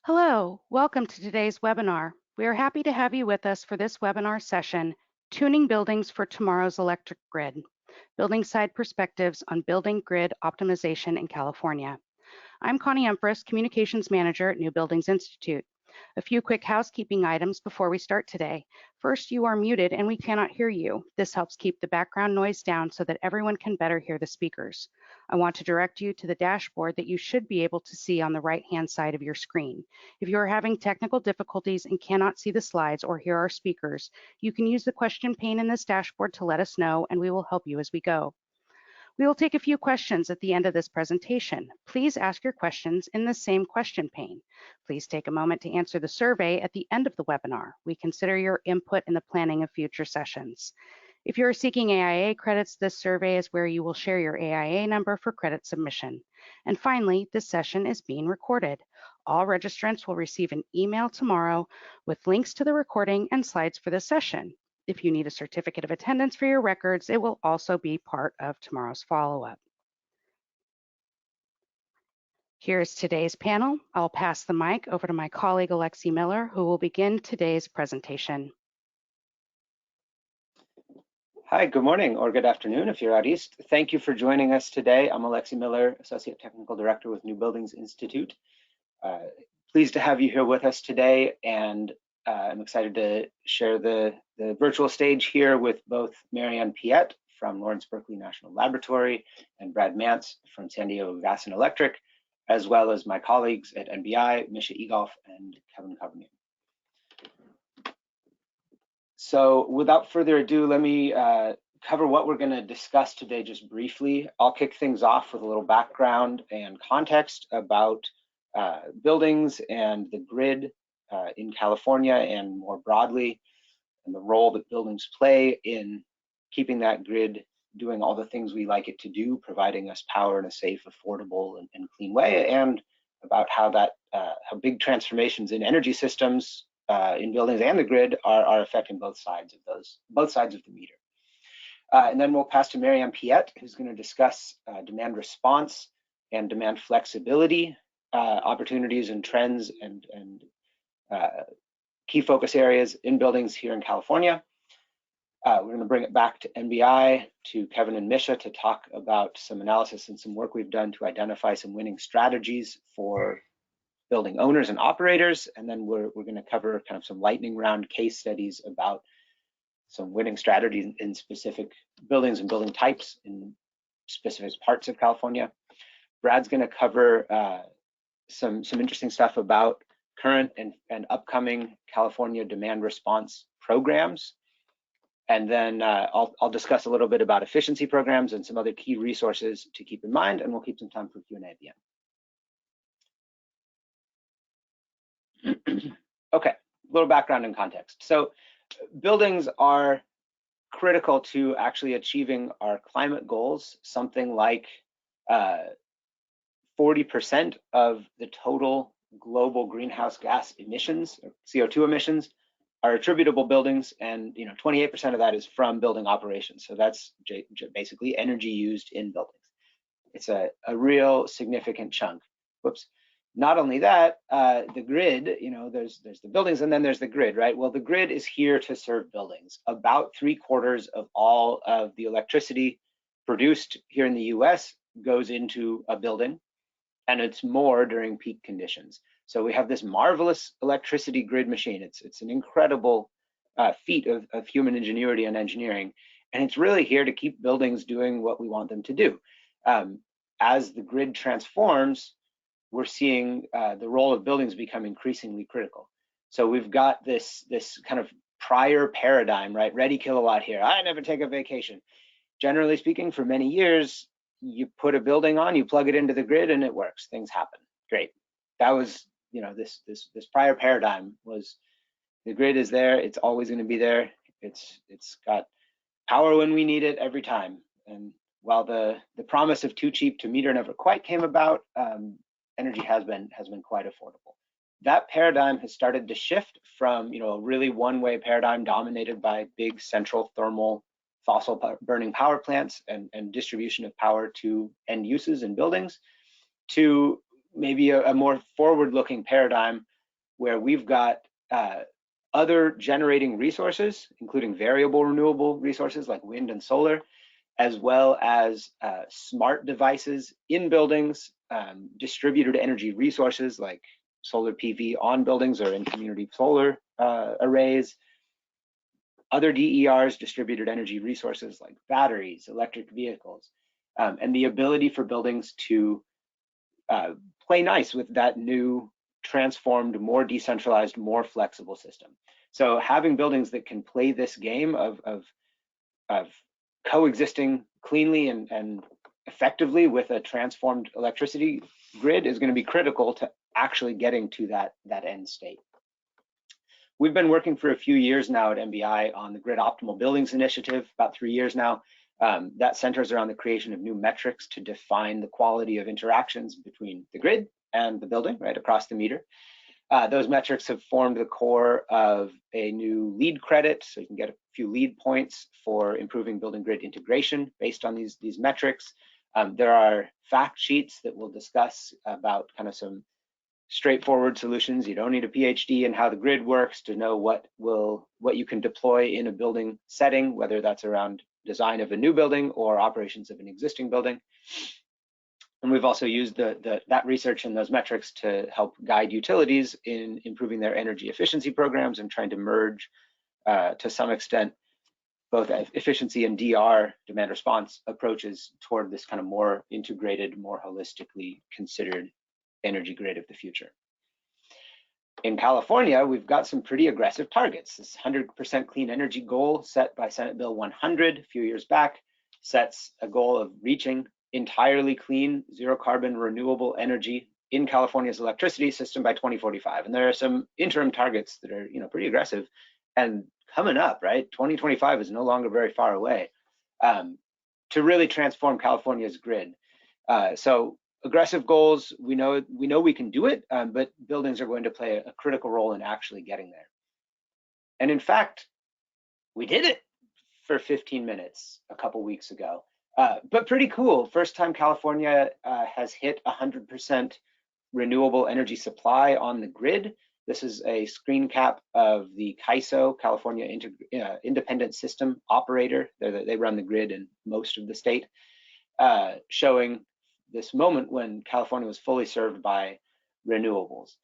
Hello, welcome to today's webinar. We are happy to have you with us for this webinar session, Tuning Buildings for Tomorrow's Electric Grid, Building Side Perspectives on Building Grid Optimization in California. I'm Connie Empress, Communications Manager at New Buildings Institute. A few quick housekeeping items before we start today. First, you are muted and we cannot hear you. This helps keep the background noise down so that everyone can better hear the speakers. I want to direct you to the dashboard that you should be able to see on the right-hand side of your screen. If you are having technical difficulties and cannot see the slides or hear our speakers, you can use the question pane in this dashboard to let us know and we will help you as we go. We will take a few questions at the end of this presentation. Please ask your questions in the same question pane. Please take a moment to answer the survey at the end of the webinar. We consider your input in the planning of future sessions. If you are seeking AIA credits, this survey is where you will share your AIA number for credit submission. And finally, this session is being recorded. All registrants will receive an email tomorrow with links to the recording and slides for the session. If you need a certificate of attendance for your records, it will also be part of tomorrow's follow-up. Here's today's panel. I'll pass the mic over to my colleague, Alexi Miller, who will begin today's presentation. Hi, good morning or good afternoon if you're out east. Thank you for joining us today. I'm Alexi Miller, Associate Technical Director with New Buildings Institute. Pleased to have you here with us today, and I'm excited to share the virtual stage here with both Marianne Piette from Lawrence Berkeley National Laboratory and Brad Mance from San Diego Gas and Electric, as well as my colleagues at NBI, Misha Egolf and Kevin Coveney. So without further ado, let me cover what we're going to discuss today just briefly. I'll kick things off with a little background and context about buildings and the grid in California and more broadly, and the role that buildings play in keeping that grid doing all the things we like it to do, providing us power in a safe, affordable, and clean way, and about how that how big transformations in energy systems in buildings and the grid are affecting both sides of the meter. And then we'll pass to Marianne Piette, who's going to discuss demand response and demand flexibility, opportunities and trends and key focus areas in buildings here in California. We're going to bring it back to NBI, to Kevin and Misha, to talk about some analysis and some work we've done to identify some winning strategies for building owners and operators. And then we're going to cover kind of some lightning round case studies about some winning strategies in specific buildings and building types in specific parts of California. Brad's going to cover some interesting stuff about current and upcoming California demand response programs. And then I'll discuss a little bit about efficiency programs and some other key resources to keep in mind, and we'll keep some time for Q&A at the end. Okay, a little background and context. So buildings are critical to actually achieving our climate goals. Something like 40% of the total global greenhouse gas emissions, or CO2 emissions, are attributable buildings, and 28% of that is from building operations. So that's basically energy used in buildings. It's a real significant chunk. Whoops. Not only that, the grid, there's the buildings and then there's the grid, right? Well, the grid is here to serve buildings. About 3/4 of all of the electricity produced here in the US goes into a building, and it's more during peak conditions. So we have this marvelous electricity grid machine. It's an incredible feat of human ingenuity and engineering, and it's really here to keep buildings doing what we want them to do. As the grid transforms, we're seeing the role of buildings become increasingly critical. So we've got this kind of prior paradigm, right? Ready kilowatt here. I never take a vacation. Generally speaking, for many years, you put a building on, you plug it into the grid, and it works. Things happen. Great. That was, this prior paradigm was the grid is there. It's always going to be there. It's got power when we need it every time. And while the promise of too cheap to meter never quite came about, energy has been quite affordable. That paradigm has started to shift from a really one-way paradigm dominated by big central thermal fossil burning power plants and distribution of power to end uses in buildings, to maybe a more forward-looking paradigm where we've got other generating resources, including variable renewable resources like wind and solar, as well as smart devices in buildings, distributed energy resources like solar PV on buildings or in community solar arrays, other DERs, distributed energy resources like batteries, electric vehicles, and the ability for buildings to play nice with that new, transformed, more decentralized, more flexible system. So having buildings that can play this game of coexisting cleanly and effectively with a transformed electricity grid is going to be critical to actually getting to that end state. We've been working for a few years now at MBI on the Grid Optimal Buildings Initiative, about 3 years now. That centers around the creation of new metrics to define the quality of interactions between the grid and the building, right across the meter. Those metrics have formed the core of a new LEED credit, so you can get a few LEED points for improving building grid integration based on these metrics. There are fact sheets that we'll discuss about kind of some straightforward solutions. You don't need a PhD in how the grid works to know what you can deploy in a building setting, whether that's around design of a new building or operations of an existing building. And we've also used that research and those metrics to help guide utilities in improving their energy efficiency programs and trying to merge, to some extent, both efficiency and DR, demand response approaches toward this kind of more integrated, more holistically considered energy grid of the future. In California, we've got some pretty aggressive targets. This 100% clean energy goal set by Senate Bill 100 a few years back sets a goal of reaching entirely clean, zero carbon, renewable energy in California's electricity system by 2045. And there are some interim targets that are, pretty aggressive and coming up, right? 2025 is no longer very far away to really transform California's grid. So aggressive goals, we know we can do it, but buildings are going to play a critical role in actually getting there. And in fact, we did it for 15 minutes a couple weeks ago. But pretty cool. First time California has hit 100% renewable energy supply on the grid. This is a screen cap of the CAISO, California Independent System Operator. They run the grid in most of the state, showing this moment when California was fully served by renewables.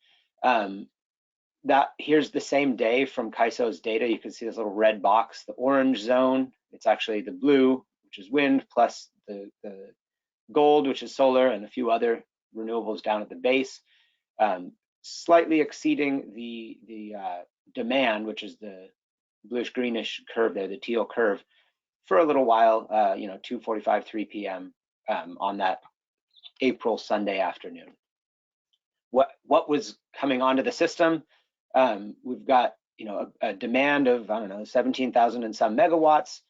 Here's the same day from CAISO's data. You can see this little red box, the orange zone. It's actually the blue, which is wind, plus the gold, which is solar, and a few other renewables down at the base, slightly exceeding the demand, which is the bluish greenish curve there, the teal curve, for a little while, 2:45, 3 p.m. On that April Sunday afternoon. What was coming onto the system? We've got a demand of 17,000 and some megawatts,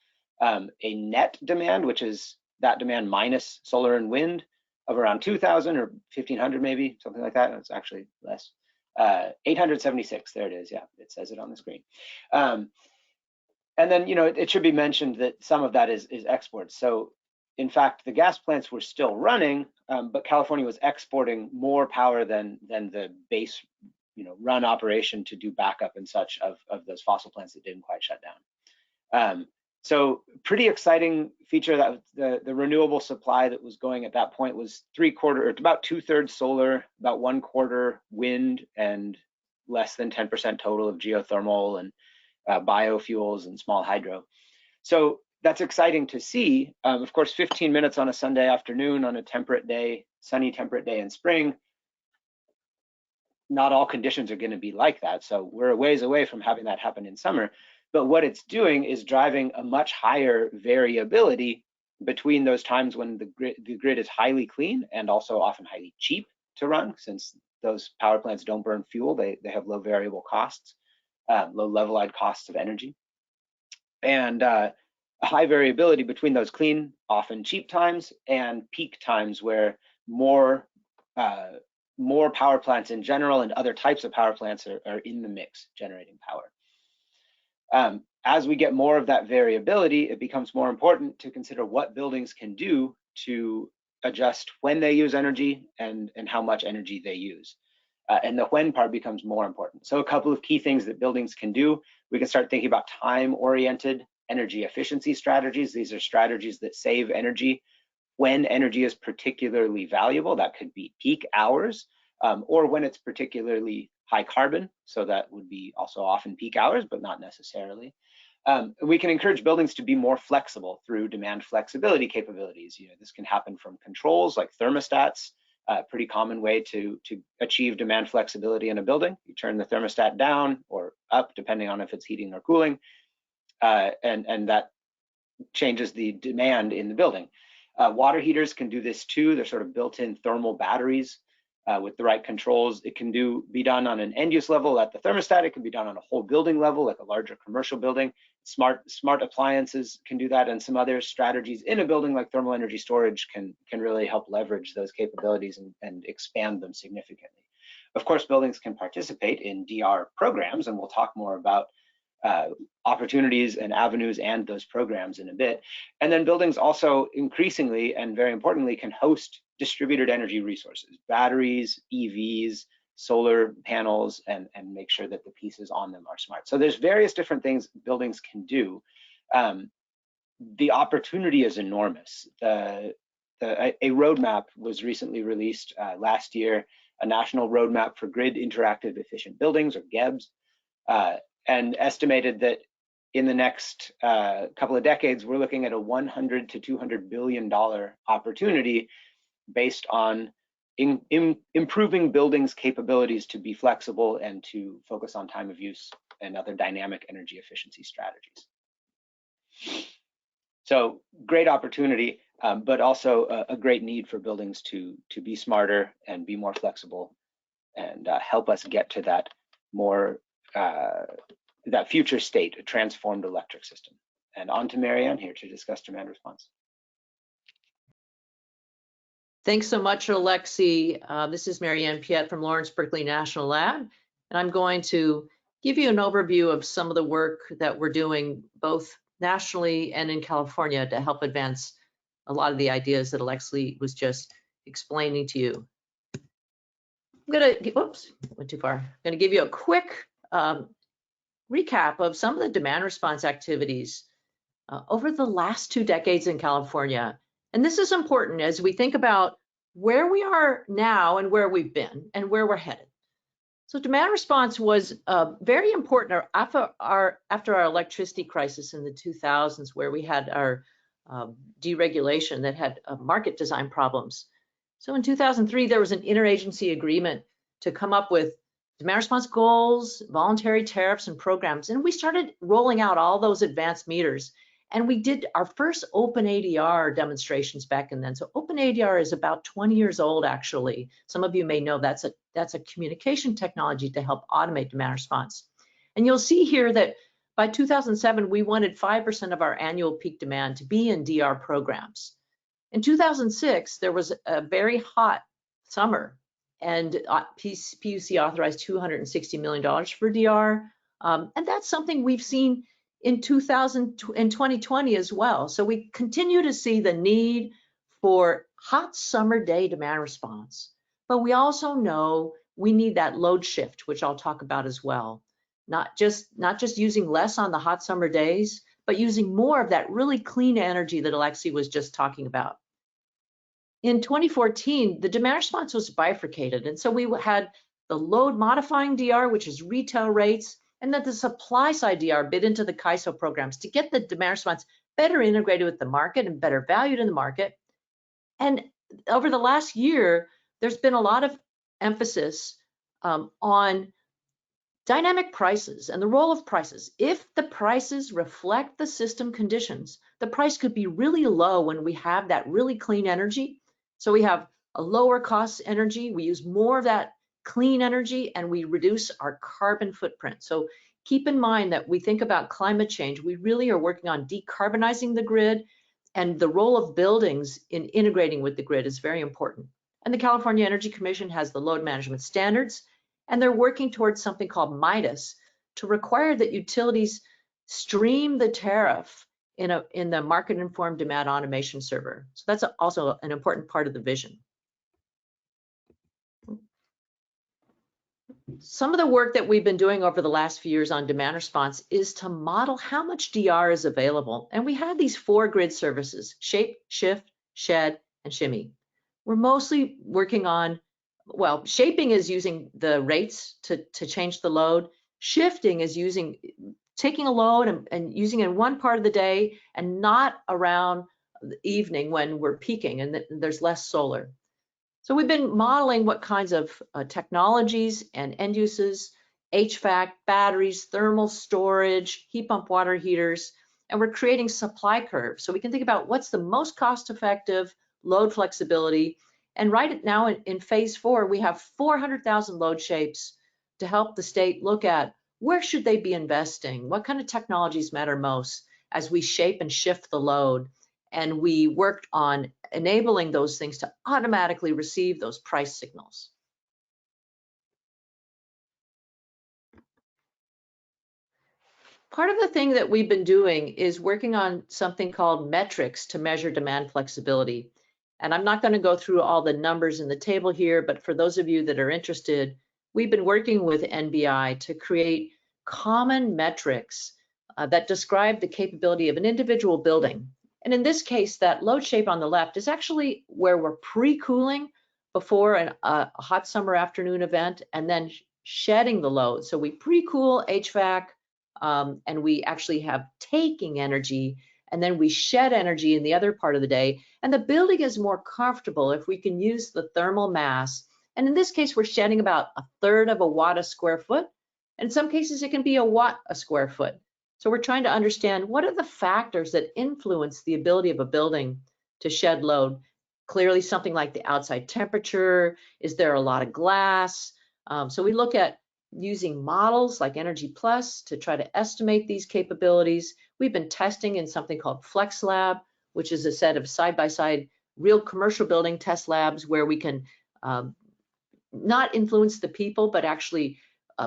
a net demand, which is that demand minus solar and wind, of around 2,000 or 1,500 maybe, something like that. It's actually less. 876. There it is. Yeah, it says it on the screen. And then it should be mentioned that some of that is exports. So in fact, the gas plants were still running, but California was exporting more power than the base, run operation to do backup and such of those fossil plants that didn't quite shut down. So pretty exciting feature that the renewable supply that was going at that point was about 2/3 solar, about 1/4 wind, and less than 10% total of geothermal and biofuels and small hydro. So that's exciting to see. Of course, 15 minutes on a Sunday afternoon on a temperate day, sunny temperate day in spring, not all conditions are going to be like that. So we're a ways away from having that happen in summer. But what it's doing is driving a much higher variability between those times when the grid is highly clean and also often highly cheap to run, since those power plants don't burn fuel. They have low variable costs, low levelized costs of energy. And a high variability between those clean, often cheap times and peak times where more power plants in general and other types of power plants are in the mix generating power. As we get more of that variability, it becomes more important to consider what buildings can do to adjust when they use energy and how much energy they use. and the when part becomes more important. So a couple of key things that buildings can do. We can start thinking about time-oriented energy efficiency strategies. These are strategies that save energy when energy is particularly valuable. That could be peak hours, or when it's particularly high carbon. So that would be also often peak hours, but not necessarily. We can encourage buildings to be more flexible through demand flexibility capabilities. This can happen from controls like thermostats. Pretty common way to achieve demand flexibility in a building. You turn the thermostat down or up, depending on if it's heating or cooling, and that changes the demand in the building. Water heaters can do this too. They're sort of built-in thermal batteries with the right controls. It can be done on an end-use level at the thermostat. It can be done on a whole building level, like a larger commercial building. Smart appliances can do that, and some other strategies in a building like thermal energy storage can really help leverage those capabilities and expand them significantly. Of course, buildings can participate in DR programs, and we'll talk more about opportunities and avenues and those programs in a bit. And then buildings also increasingly and very importantly can host distributed energy resources, batteries, EVs, solar panels, and make sure that the pieces on them are smart. So there's various different things buildings can do. The opportunity is enormous. A roadmap was recently released last year, a national roadmap for grid interactive efficient buildings, or GEBs, and estimated that in the next couple of decades, we're looking at a $100 to $200 billion opportunity based on improving buildings' capabilities to be flexible and to focus on time of use and other dynamic energy efficiency strategies. So great opportunity, but also a great need for buildings to be smarter and be more flexible and help us get to that more that future state, a transformed electric system. And on to Marianne here to discuss demand response. Thanks so much, Alexi. This is Marianne Piet from Lawrence Berkeley National Lab, and I'm going to give you an overview of some of the work that we're doing both nationally and in California to help advance a lot of the ideas that Alexi was just explaining to you. I'm gonna, oops, went too far. I'm gonna give you a quick recap of some of the demand response activities over the last 2 decades in California. And this is important as we think about where we are now and where we've been and where we're headed. So demand response was very important after our electricity crisis in the 2000s, where we had our deregulation that had market design problems. So in 2003, there was an interagency agreement to come up with demand response goals, voluntary tariffs, and programs. And we started rolling out all those advanced meters. And we did our first open ADR demonstrations back in then. So open ADR is about 20 years old, actually. Some of you may know that's a communication technology to help automate demand response. And you'll see here that by 2007, we wanted 5% of our annual peak demand to be in DR programs. In 2006, there was a very hot summer, and PUC authorized $260 million for DR. And that's something we've seen in 2020 as well. So we continue to see the need for hot summer day demand response, but we also know we need that load shift, which I'll talk about as well. Not just using less on the hot summer days, but using more of that really clean energy that Alexi was just talking about. In 2014, the demand response was bifurcated. And so we had the load modifying DR, which is retail rates, and then the supply side DR bid into the CAISO programs to get the demand response better integrated with the market and better valued in the market. And over the last year, there's been a lot of emphasis on dynamic prices and the role of prices. If the prices reflect the system conditions, the price could be really low when we have that really clean energy. So we have a lower cost energy, we use more of that clean energy, and we reduce our carbon footprint. So keep in mind that we think about climate change, we really are working on decarbonizing the grid, and the role of buildings in integrating with the grid is very important. And the California Energy Commission has the load management standards, and they're working towards something called MIDAS to require that utilities stream the tariff in the market-informed demand automation server. So that's also an important part of the vision. Some of the work that we've been doing over the last few years on demand response is to model how much DR is available. And we had these 4 grid services: shape, shift, shed, and shimmy. We're mostly working on, well, shaping is using the rates to change the load. Shifting is taking a load and using it in one part of the day and not around the evening when we're peaking and there's less solar. So we've been modeling what kinds of technologies and end uses, HVAC, batteries, thermal storage, heat pump water heaters, and we're creating supply curves. So we can think about what's the most cost-effective load flexibility. And right now in phase 4, we have 400,000 load shapes to help the state look at where should they be investing, what kind of technologies matter most as we shape and shift the load. And we worked on enabling those things to automatically receive those price signals. Part of the thing that we've been doing is working on something called metrics to measure demand flexibility. And I'm not going to go through all the numbers in the table here, but for those of you that are interested, we've been working with NBI to create common metrics that describe the capability of an individual building. And in this case, that load shape on the left is actually where we're pre-cooling before a hot summer afternoon event and then shedding the load. So we pre-cool HVAC and we actually have taking energy, and then we shed energy in the other part of the day. And the building is more comfortable if we can use the thermal mass. And in this case, we're shedding about 1/3 of a watt a square foot. In some cases, it can be a watt a square foot. So we're trying to understand what are the factors that influence the ability of a building to shed load. Clearly, something like the outside temperature. Is there a lot of glass? So we look at using models like Energy Plus to try to estimate these capabilities. We've been testing in something called Flex Lab, which is a set of side-by-side real commercial building test labs where we can not influence the people, but actually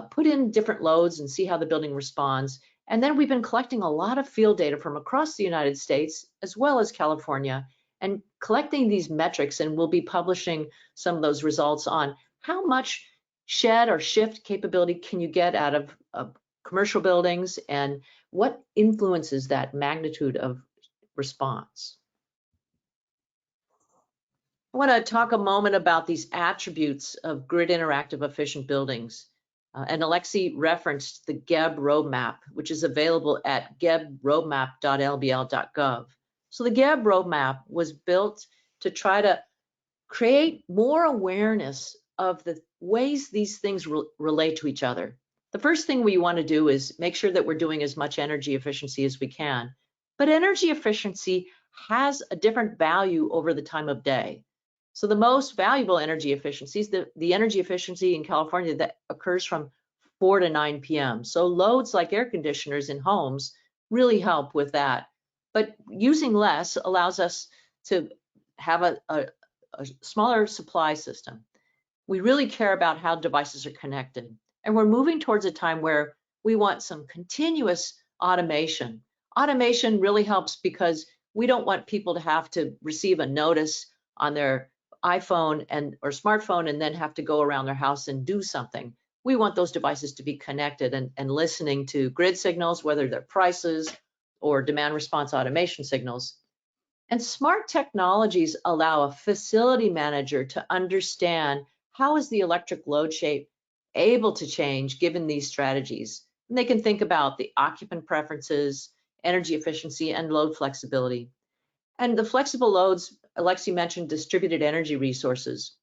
put in different loads and see how the building responds. And then we've been collecting a lot of field data from across the United States, as well as California, and collecting these metrics, and we'll be publishing some of those results on how much shed or shift capability can you get out of commercial buildings, and what influences that magnitude of response. I want to talk a moment about these attributes of grid interactive efficient buildings. And Alexi referenced the GEB roadmap, which is available at gebroadmap.lbl.gov. So the GEB roadmap was built to try to create more awareness of the ways these things relate to each other. The first thing we want to do is make sure that we're doing as much energy efficiency as we can. But energy efficiency has a different value over the time of day. So the most valuable energy efficiency is the energy efficiency in California that occurs from 4 to 9 p.m. So loads like air conditioners in homes really help with that. But using less allows us to have a smaller supply system. We really care about how devices are connected. And we're moving towards a time where we want some continuous automation. Automation really helps because we don't want people to have to receive a notice on their iPhone or smartphone and then have to go around their house and do something. We want those devices to be connected and listening to grid signals, whether they're prices or demand response automation signals. And smart technologies allow a facility manager to understand how is the electric load shape able to change given these strategies. And they can think about the occupant preferences, energy efficiency, and load flexibility. And the flexible loads, Alexi mentioned distributed energy resources.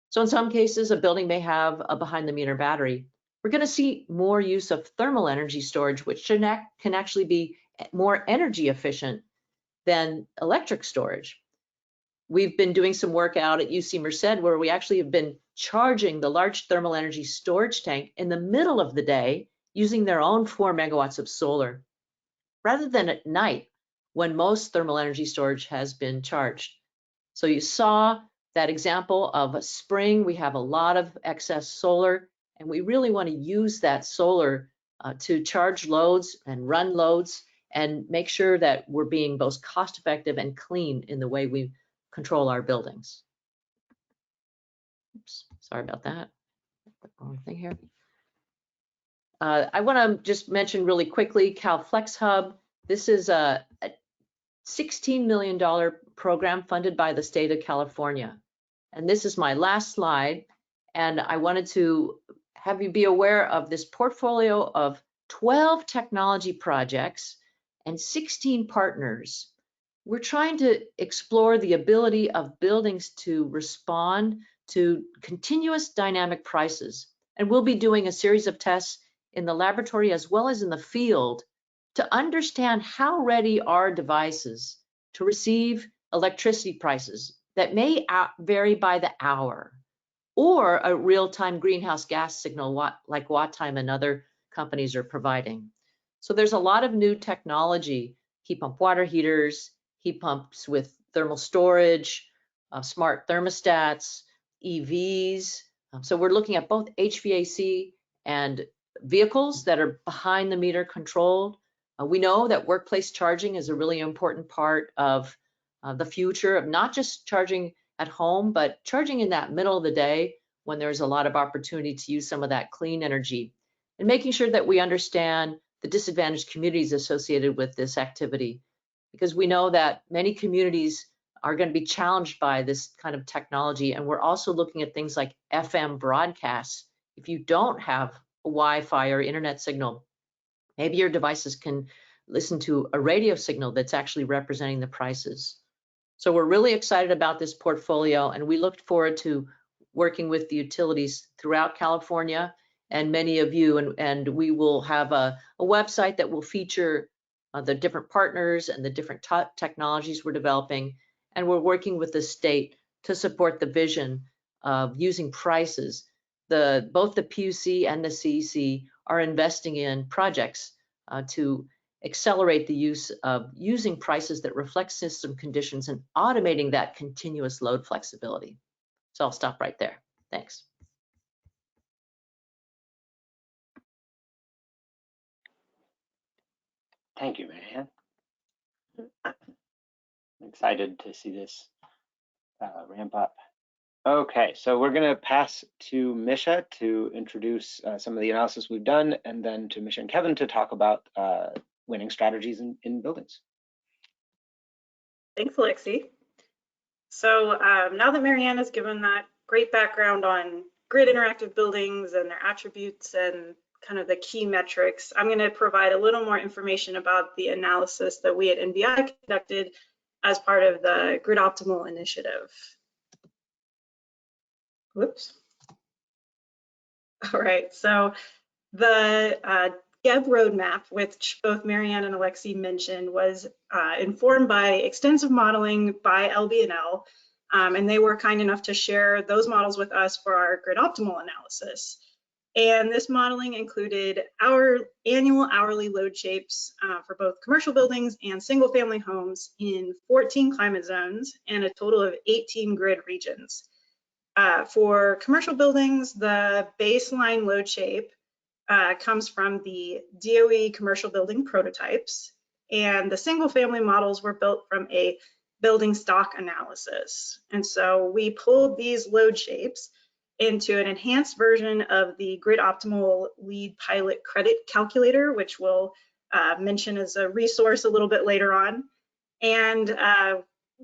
So in some cases, a building may have a behind-the-meter battery. We're going to see more use of thermal energy storage, which can actually be more energy efficient than electric storage. We've been doing some work out at UC Merced where we actually have been charging the large thermal energy storage tank in the middle of the day using their own 4 megawatts of solar, rather than at night when most thermal energy storage has been charged. So you saw that example of a spring. We have a lot of excess solar, and we really want to use that solar to charge loads and run loads and make sure that we're being both cost effective and clean in the way we control our buildings. Oops, sorry about that. Wrong thing here. I want to just mention really quickly Cal Flex Hub. This is a $16 million program funded by the state of California. And this is my last slide. And I wanted to have you be aware of this portfolio of 12 technology projects and 16 partners. We're trying to explore the ability of buildings to respond to continuous dynamic prices. And we'll be doing a series of tests in the laboratory as well as in the field to understand how ready are devices to receive electricity prices that may vary by the hour, or a real-time greenhouse gas signal like WattTime and other companies are providing. So there's a lot of new technology, heat pump water heaters, heat pumps with thermal storage, smart thermostats, EVs. So we're looking at both HVAC and vehicles that are behind the meter controlled. We know that workplace charging is a really important part of the future of not just charging at home, but charging in that middle of the day when there's a lot of opportunity to use some of that clean energy, and making sure that we understand the disadvantaged communities associated with this activity, because we know that many communities are going to be challenged by this kind of technology. And we're also looking at things like FM broadcasts. If you don't have a Wi-Fi or internet signal, maybe your devices can listen to a radio signal that's actually representing the prices. So we're really excited about this portfolio, and we look forward to working with the utilities throughout California and many of you. And we will have a website that will feature the different partners and the different technologies we're developing. And we're working with the state to support the vision of using prices. Both the PUC and the CEC are investing in projects to accelerate the use of using prices that reflect system conditions and automating that continuous load flexibility. So I'll stop right there. Thanks. Thank you, Marianne. I'm excited to see this ramp up. Okay, so we're going to pass to Misha to introduce some of the analysis we've done, and then to Misha and Kevin to talk about winning strategies in buildings. Thanks, Alexi. So now that Marianne has given that great background on grid interactive buildings and their attributes and kind of the key metrics, I'm going to provide a little more information about the analysis that we at NBI conducted as part of the Grid Optimal initiative. Whoops. All right, so the GEB roadmap, which both Marianne and Alexi mentioned, was informed by extensive modeling by LB&L, and they were kind enough to share those models with us for our Grid Optimal analysis. And this modeling included our annual hourly load shapes for both commercial buildings and single family homes in 14 climate zones and a total of 18 grid regions. For commercial buildings, the baseline load shape comes from the DOE commercial building prototypes, and the single family models were built from a building stock analysis. And so we pulled these load shapes into an enhanced version of the Grid Optimal Lead Pilot Credit Calculator, which we'll mention as a resource a little bit later on. And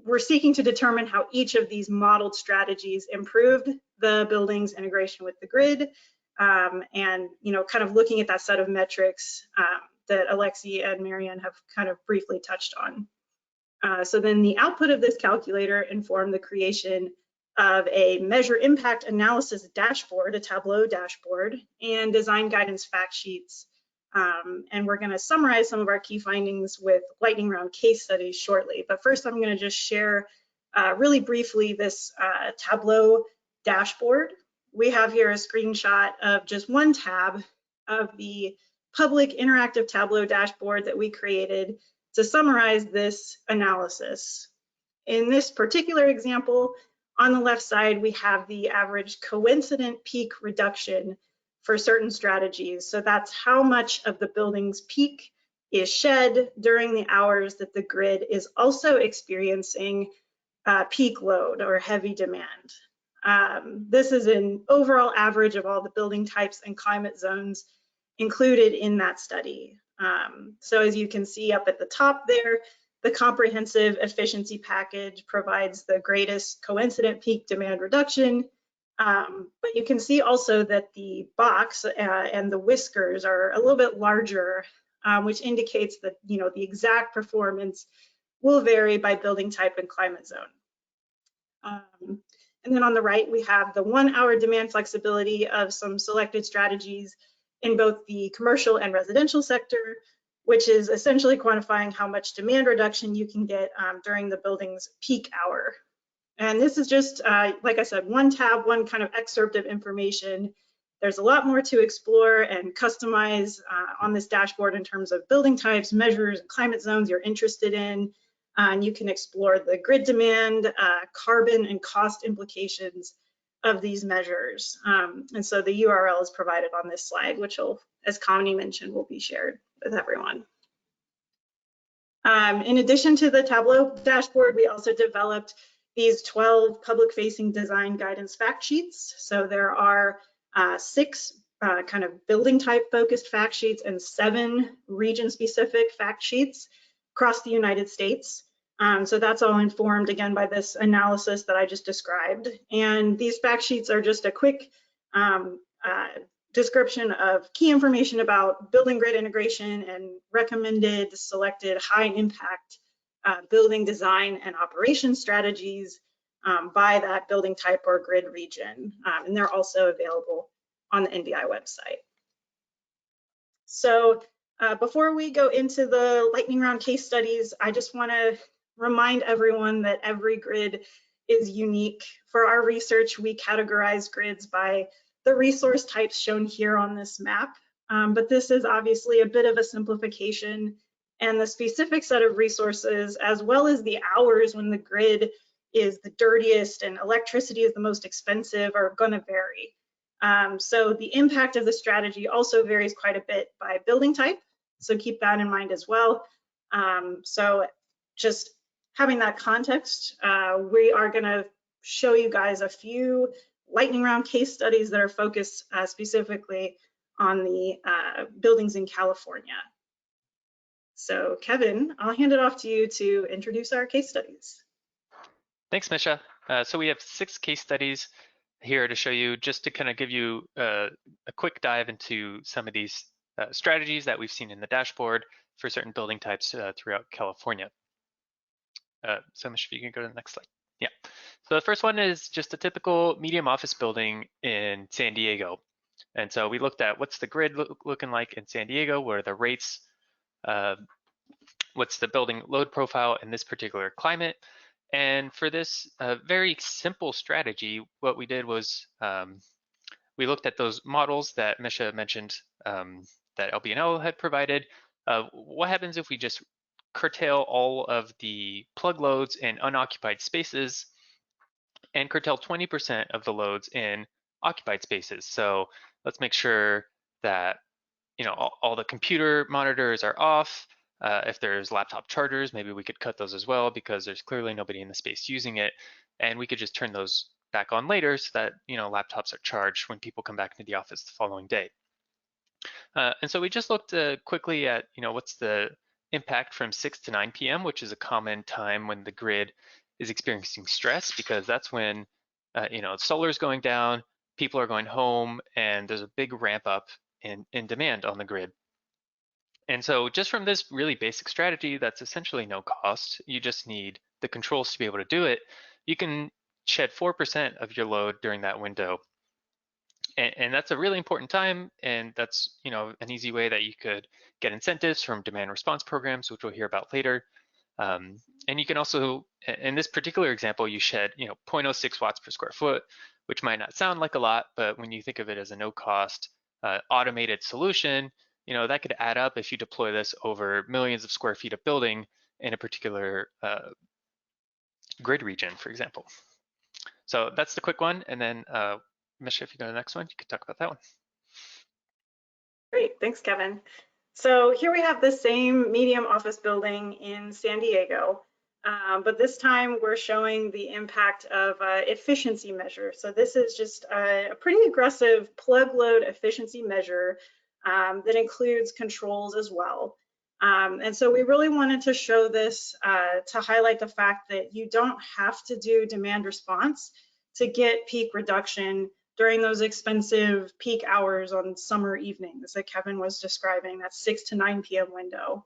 we're seeking to determine how each of these modeled strategies improved the building's integration with the grid, and kind of looking at that set of metrics that Alexi and Marianne have kind of briefly touched on. So then the output of this calculator informed the creation of a measure impact analysis dashboard, a Tableau dashboard, and design guidance fact sheets. And we're going to summarize some of our key findings with lightning round case studies shortly. But first, I'm going to just share really briefly this Tableau dashboard. We have here a screenshot of just one tab of the public interactive Tableau dashboard that we created to summarize this analysis. In this particular example, on the left side, we have the average coincident peak reduction for certain strategies. So that's how much of the building's peak is shed during the hours that the grid is also experiencing peak load or heavy demand. This is an overall average of all the building types and climate zones included in that study. So as you can see up at the top there, the comprehensive efficiency package provides the greatest coincident peak demand reduction. But you can see also that the box and the whiskers are a little bit larger, which indicates that the exact performance will vary by building type and climate zone. And then on the right, we have the 1 hour demand flexibility of some selected strategies in both the commercial and residential sector, which is essentially quantifying how much demand reduction you can get during the building's peak hour. And this is just, like I said, one tab, one kind of excerpt of information. There's a lot more to explore and customize on this dashboard in terms of building types, measures, and climate zones you're interested in. And you can explore the grid demand, carbon, and cost implications of these measures. And so the URL is provided on this slide, which will, as Connie mentioned, will be shared with everyone. In addition to the Tableau dashboard, we also developed these 12 public-facing design guidance fact sheets. So there are 6 kind of building type focused fact sheets and 7 region-specific fact sheets across the United States. So that's all informed, again, by this analysis that I just described. And these fact sheets are just a quick description of key information about building grid integration and recommended selected high impact building design and operation strategies by that building type or grid region. And they're also available on the NBI website. So before we go into the lightning round case studies, I just want to remind everyone that every grid is unique. For our research, we categorize grids by the resource types shown here on this map. But this is obviously a bit of a simplification, and the specific set of resources, as well as the hours when the grid is the dirtiest and electricity is the most expensive, are going to vary. So the impact of the strategy also varies quite a bit by building type. So keep that in mind as well. So just having that context, we are going to show you guys a few lightning round case studies that are focused specifically on the buildings in California. So Kevin, I'll hand it off to you to introduce our case studies. Thanks, Misha. So we have 6 case studies here to show you, just to kind of give you a quick dive into some of these strategies that we've seen in the dashboard for certain building types throughout California. So Misha, if you can go to the next slide. Yeah. So the first one is just a typical medium office building in San Diego. And so we looked at what's the grid looking like in San Diego, what are the rates, what's the building load profile in this particular climate. And for this very simple strategy, what we did was we looked at those models that Misha mentioned that LBNL had provided. What happens if we just curtail all of the plug loads in unoccupied spaces and curtail 20% of the loads in occupied spaces? So let's make sure that all the computer monitors are off. If there's laptop chargers, maybe we could cut those as well, because there's clearly nobody in the space using it, and we could just turn those back on later so that laptops are charged when people come back into the office the following day. And so we just looked quickly at what's the impact from 6 to 9 p.m., which is a common time when the grid is experiencing stress, because that's when solar is going down, people are going home, and there's a big ramp up in demand on the grid. And so just from this really basic strategy that's essentially no cost, you just need the controls to be able to do it, you can shed 4% of your load during that window. And that's a really important time, and that's an easy way that you could get incentives from demand response programs, which we'll hear about later. And you can also, in this particular example, you shed 0.06 watts per square foot, which might not sound like a lot, but when you think of it as a no cost automated solution, that could add up if you deploy this over millions of square feet of building in a particular grid region, for example. So that's the quick one. And then Misha, if you go to the next one, you could talk about that one. Great, thanks, Kevin. So here we have the same medium office building in San Diego, but this time we're showing the impact of efficiency measure. So this is just a pretty aggressive plug load efficiency measure that includes controls as well. And so we really wanted to show this to highlight the fact that you don't have to do demand response to get peak reduction during those expensive peak hours on summer evenings that Kevin was describing, that 6 to 9 p.m. window.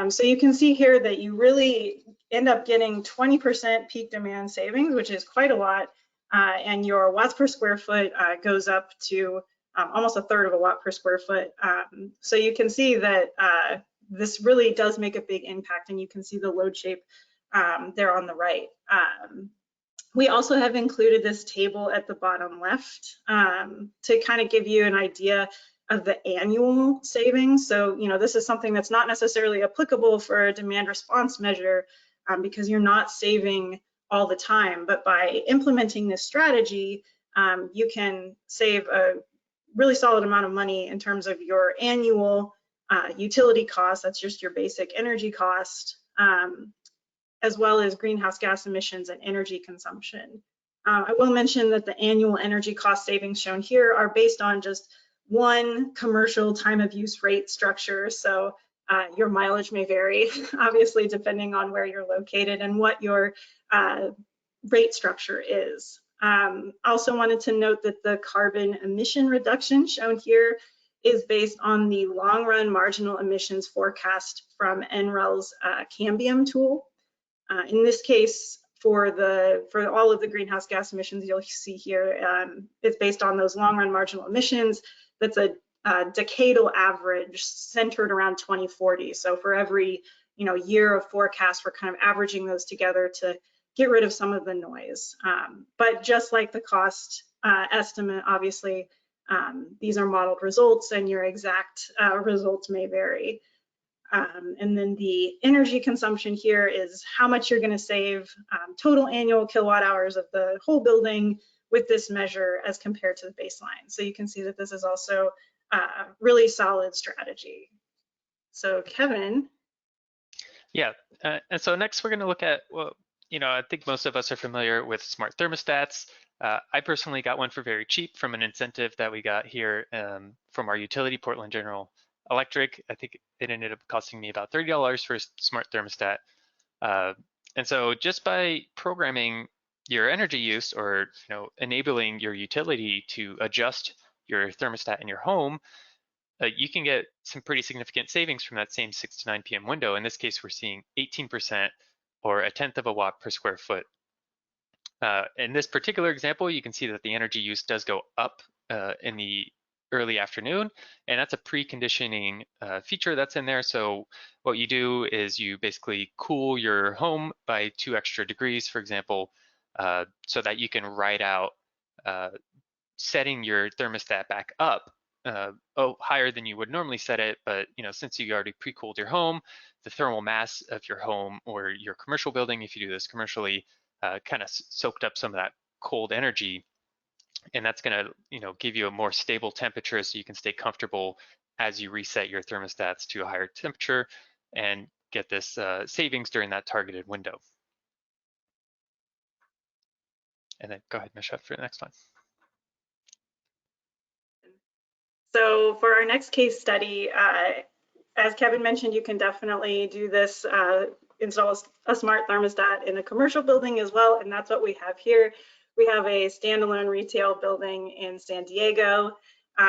So you can see here that you really end up getting 20% peak demand savings, which is quite a lot, and your watts per square foot goes up to almost 1/3 of a watt per square foot. So you can see that this really does make a big impact, and you can see the load shape there on the right. We also have included this table at the bottom left to kind of give you an idea of the annual savings. So, this is something that's not necessarily applicable for a demand response measure because you're not saving all the time. But by implementing this strategy, you can save a really solid amount of money in terms of your annual utility cost. That's just your basic energy cost, as well as greenhouse gas emissions and energy consumption. I will mention that the annual energy cost savings shown here are based on just one commercial time of use rate structure. So your mileage may vary, obviously, depending on where you're located and what your rate structure is. Also wanted to note that the carbon emission reduction shown here is based on the long run marginal emissions forecast from NREL's Cambium tool. In this case, for all of the greenhouse gas emissions you'll see here, it's based on those long run marginal emissions. That's a decadal average centered around 2040. So for every year of forecast, we're kind of averaging those together to get rid of some of the noise. But just like the cost estimate, obviously, these are modeled results, and your exact results may vary. And then the energy consumption here is how much you're going to save total annual kilowatt hours of the whole building with this measure as compared to the baseline. So you can see that this is also a really solid strategy. So Kevin. Yeah, and so next we're going to look at, well, I think most of us are familiar with smart thermostats. I personally got one for very cheap from an incentive that we got here from our utility, Portland General Electric. I think it ended up costing me about $30 for a smart thermostat. And so just by programming your energy use, or enabling your utility to adjust your thermostat in your home, you can get some pretty significant savings from that same 6 to 9 p.m. window. In this case, we're seeing 18%, or 1/10 of a watt per square foot. In this particular example, you can see that the energy use does go up in the early afternoon, and that's a preconditioning feature that's in there. So what you do is you basically cool your home by 2 extra degrees, for example, so that you can ride out setting your thermostat back up higher than you would normally set it. But since you already pre-cooled your home, the thermal mass of your home or your commercial building, if you do this commercially, kind of soaked up some of that cold energy, and that's going to give you a more stable temperature, so you can stay comfortable as you reset your thermostats to a higher temperature and get this savings during that targeted window. And then go ahead, Misha, for the next one. So for our next case study, as Kevin mentioned, you can definitely do this, install a smart thermostat in a commercial building as well, and that's what we have here. We have a standalone retail building in San Diego.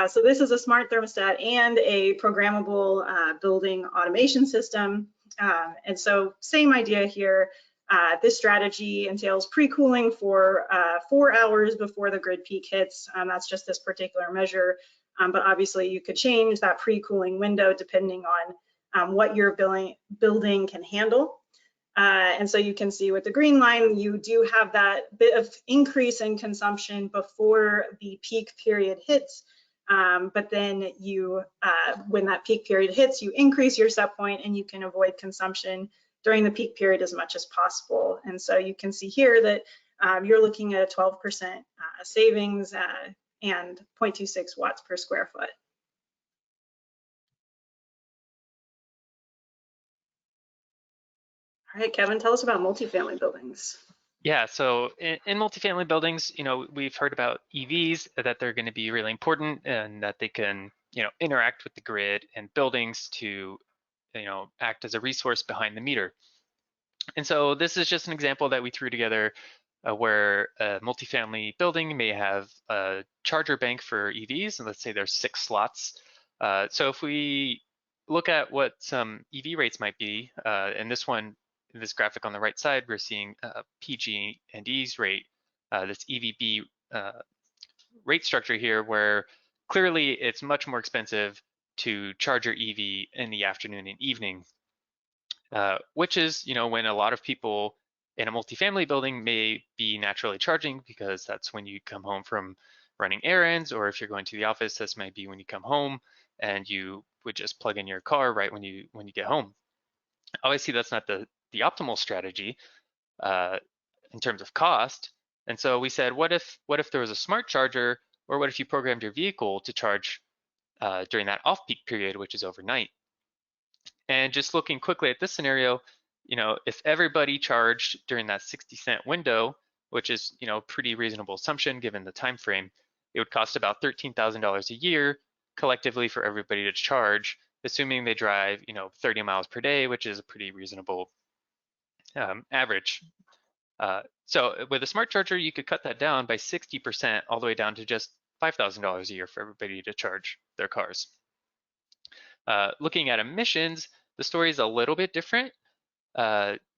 So this is a smart thermostat and a programmable building automation system. And so same idea here. This strategy entails pre-cooling for 4 hours before the grid peak hits. That's just this particular measure. But obviously you could change that pre-cooling window depending on what your building can handle. And so you can see with the green line, you do have that bit of increase in consumption before the peak period hits. But then you, when that peak period hits, you increase your set point and you can avoid consumption during the peak period as much as possible. And so you can see here that you're looking at a 12% savings and 0.26 watts per square foot. All right, Kevin, tell us about multifamily buildings. Yeah, so in multifamily buildings, we've heard about EVs, that they're going to be really important and that they can, interact with the grid and buildings to act as a resource behind the meter. And so this is just an example that we threw together where a multifamily building may have a charger bank for EVs, and let's say there's 6 slots. So if we look at what some EV rates might be, and this graphic on the right side, we're seeing PG&E's rate, this EVB rate structure here, where clearly it's much more expensive to charge your EV in the afternoon and evening, which is, when a lot of people in a multifamily building may be naturally charging, because that's when you come home from running errands, or if you're going to the office, this might be when you come home and you would just plug in your car right when you get home. Obviously, that's not the optimal strategy in terms of cost. And so we said, what if there was a smart charger, or what if you programmed your vehicle to charge during that off-peak period, which is overnight? And just looking quickly at this scenario, if everybody charged during that 60-cent window, which is, pretty reasonable assumption given the time frame, it would cost about $13,000 a year collectively for everybody to charge, assuming they drive, 30 miles per day, which is a pretty reasonable average. So with a smart charger, you could cut that down by 60%, all the way down to just $5,000 a year for everybody to charge their cars. Looking at emissions, the story is a little bit different.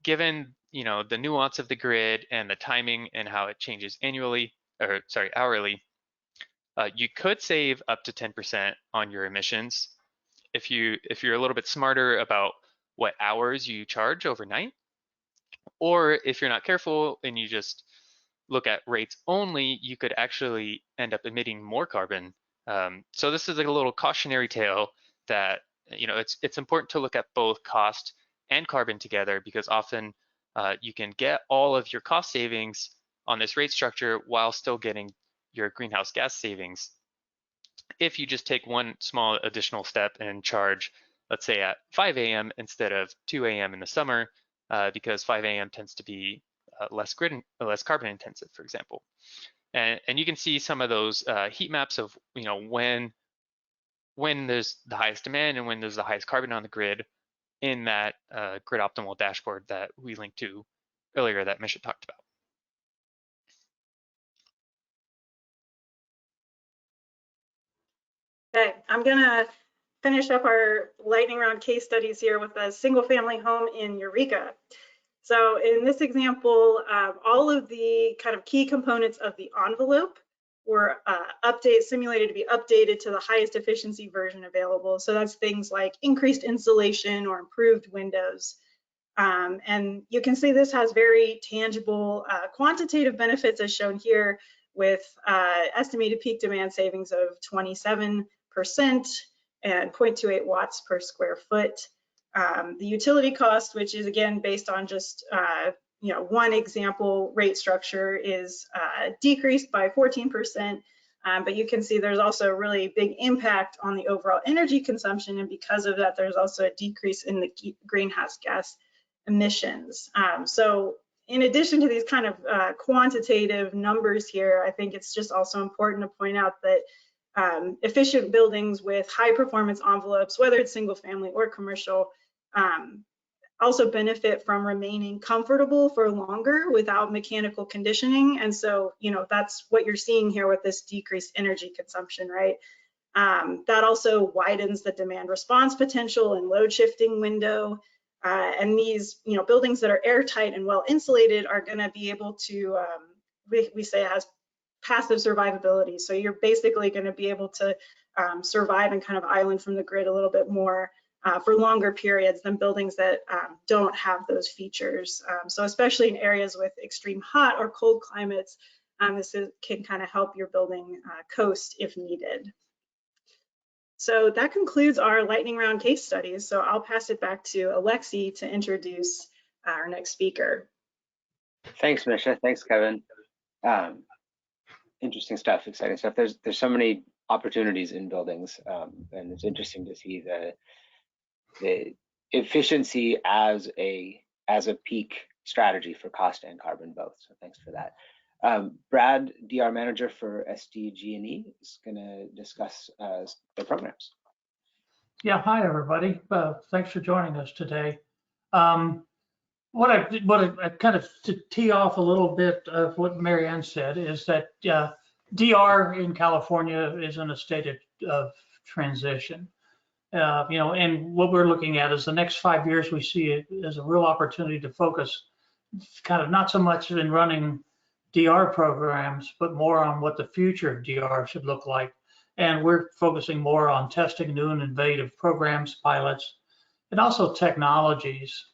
Given the nuance of the grid and the timing and how it changes hourly, you could save up to 10% on your emissions if you're a little bit smarter about what hours you charge overnight. Or if you're not careful and you just look at rates only, you could actually end up emitting more carbon. So this is like a little cautionary tale that it's important to look at both cost and carbon together, because often you can get all of your cost savings on this rate structure while still getting your greenhouse gas savings if you just take one small additional step and charge, let's say at 5 a.m. instead of 2 a.m. in the summer, because 5 a.m. tends to be less carbon intensive, for example. And you can see some of those heat maps of when there's the highest demand and when there's the highest carbon on the grid in that grid optimal dashboard that we linked to earlier that Misha talked about. Okay, I'm gonna finish up our lightning round case studies here with a single family home in Eureka. So in this example, all of the kind of key components of the envelope were simulated to be updated to the highest efficiency version available. So that's things like increased insulation or improved windows. And you can see this has very tangible quantitative benefits as shown here, with estimated peak demand savings of 27% and 0.28 watts per square foot. The utility cost, which is again based on just one example rate structure, is decreased by 14%. But you can see there's also a really big impact on the overall energy consumption, and because of that, there's also a decrease in the greenhouse gas emissions. So in addition to these kind of quantitative numbers here, I think it's just also important to point out that efficient buildings with high performance envelopes, whether it's single family or commercial, also benefit from remaining comfortable for longer without mechanical conditioning. And so, that's what you're seeing here with this decreased energy consumption, right? That also widens the demand response potential and load shifting window. And these, buildings that are airtight and well insulated are going to be able to, we say it has passive survivability. So you're basically going to be able to survive and kind of island from the grid a little bit more for longer periods than buildings that don't have those features. So especially in areas with extreme hot or cold climates, can kind of help your building coast if needed. So that concludes our lightning round case studies. So I'll pass it back to Alexi to introduce our next speaker. Thanks, Misha. Thanks, Kevin. Interesting stuff, exciting stuff. There's so many opportunities in buildings, and it's interesting to see the efficiency as a peak strategy for cost and carbon both. So thanks for that. Brad, DR manager for SDG&E, is going to discuss the programs. Yeah, hi everybody. Thanks for joining us today. What I kind of to tee off a little bit of what Marianne said is that DR in California is in a state of transition. And what we're looking at is the next 5 years, we see it as a real opportunity to focus kind of not so much in running DR programs, but more on what the future of DR should look like. And we're focusing more on testing new and innovative programs, pilots, and also technologies,